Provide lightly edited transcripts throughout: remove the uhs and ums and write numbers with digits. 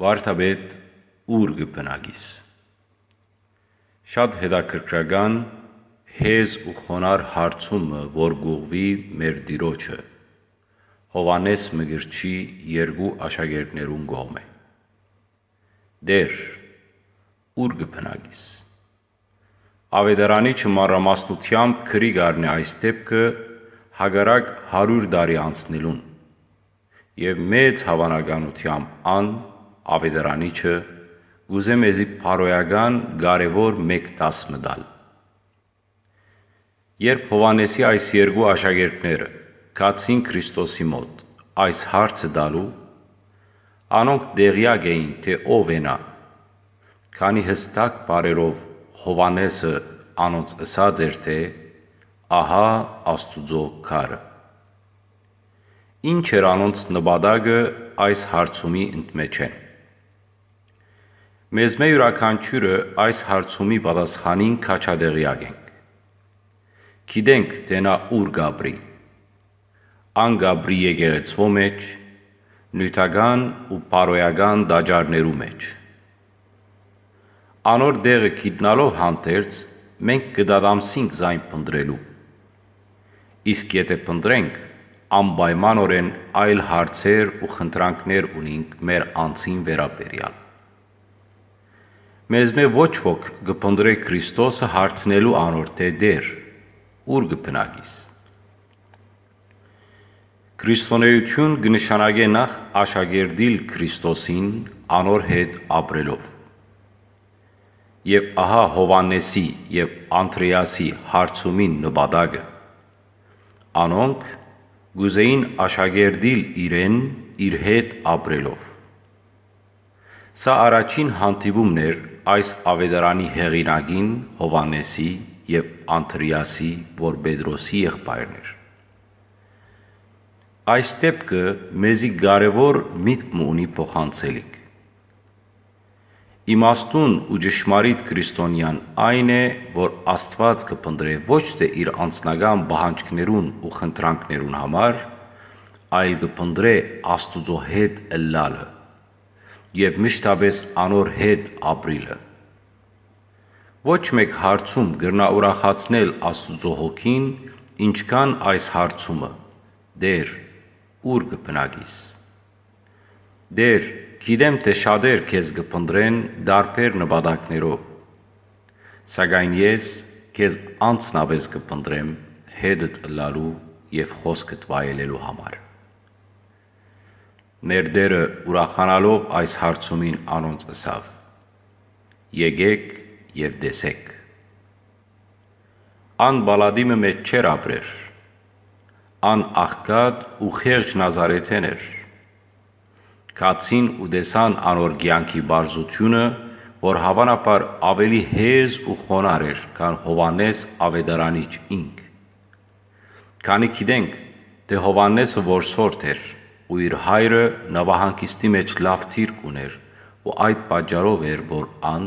Վարդապետ ուր գբնագիս։ Շատ հետաքրքրական հեզ ու խոնար հարցումը, որ գուղվի մեր Տիրոջը Հովհաննես Մկրտչի երկու աշակերտներուն կողմէ։ Տեր, ուր գբնագիս։ Ավետարանիչը մանրամասնությամբ քրի գարնի այս դեպքը հակառակ 100 տարի անցնելուն և մեծ հավանականությամբ ան ավետարանիչը գուզե մեզի փարոյական կարևոր մեկ դասմը տալ։ Երբ Հովհաննեսի այս երկու աշակերտները գացին Քրիստոսի մոտ այս հարցը տալու, անոնք տեղյակ էին, թե ով է նա, քանի հստակ բառերով Հովհաննեսը անոնց ըսած էր, թե ահա Աստուծո քարը։ Ինչ էր անոնց նպատակը այս հարցումի ընդմեջեն։ Մեզ մե յուրաքանչյուրը այս հարցումի պատասխանին քաջատեղյակ ենք։ Գիտենք, թե նա ուր գաբրի։ Ան գաբրի եկեղեցվո մեջ, նյութական ու փարոյական տաճարներու մեջ։ Անոր դեղը գիտնալով հանդերձ մենք կդադամսինք զայն փնտրելու։ Իսկ եթե փնտրենք, անպայմանորեն այլ հարցեր ու խնդրանքներ ունենք մեր անձին վերաբերյալ։ Մեզ մե ոչ ոք կփնտրե Քրիստոսը հարցնելու անոր, թե Տեր, ուր գբնագիս։ Քրիստոնեություն կնշանակե նախ աշակերտիլ Քրիստոսին անոր հետ ապրելով։ Եվ ահա Հովհաննեսի և Անդրեասի հարցումին նպատակը։ Անոնք գուզեին աշակերտիլ իրեն իր հետ ապրելով։ Սա առաջին հանդիպումն էր այս ավետարանի հեղինակին Հովհաննեսի և Անդրեասի, որ Պետրոսի եղբայրն էր։ Այս դեպքը մեզի կարևոր միտք ունի փոխանցելիք։ Իմաստուն ու ճշմարիտ քրիստոնյան այն է, որ Աստված կփնտրե ոչ թե իր անձնական պահանջներուն ու խնդրանքներուն համար, այլ կփնտրե Աստուծո հետ ըլլալը և մշտապես անոր հետ ապրիլը։ Ոչ մեկ հարցում կրնա ուրախացնել Աստուծո հոգին, ինչքան այս հարցումը. Տեր, ուր գբնագիս։ Տեր, գիտեմ, թե շատեր քեզ կփնտրեն տարբեր նպատակներով, սակայն ես քեզ անձնապես կփնտրեմ հետդ ըլլալու և խոսքդ վայելելու համար։ Մեր Տերը ուրախանալով այս հարցումին անոնց ըսավ. Եկեք և տեսեք։ Ան Պալատիմը մեջ չէր ապրեր, ան աղքատ ու խեղճ Նազարեթեն էր։ Գացին ու տեսան անոր կյանքի պարզությունը, որ հավանաբար ավելի հեզ ու խոնար էր, քան Հովհաննես ավետարանիչ ինք։ Քանի գիտենք, թե Հովհաննեսը որսորդ էր, ու իր հայրը նավահանգիստի մեջ լավ թիրք ուներ, ու այդ պատճառով էր, որ ան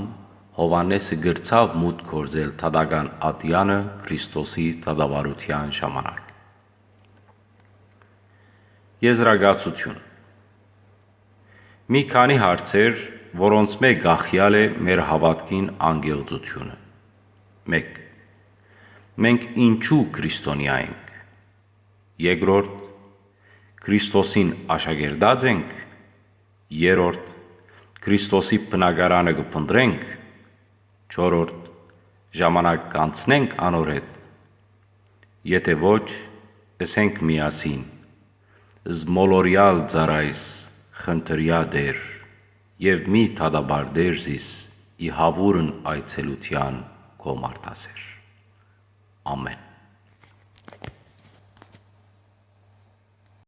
Հովհաննեսը գրցավ մուտք գործել դատական ատյանը Քրիստոսի դատավարության ժամանակ։ Եզրակացություն։ Մի քանի հարցեր, որոնց մեկ գախյալ է մեր հավատքին անգեղծությունը։ 1. Մենք ինչու քրիստոնյա ենք։ 2. Քրիստոսին աշակերտած ենք։ 3. Քրիստոսի բնակարանը կփնտրենք։ 4. Ժամանակ կանցնենք անոր հետ։ Եթե ոչ, ըսենք միասին. Զմոլորյալ ծառայս, խնդրյա Տեր, և մի դատապարտեր զիս ի հավուրն այցելության քո մարդասեր։ Ամեն։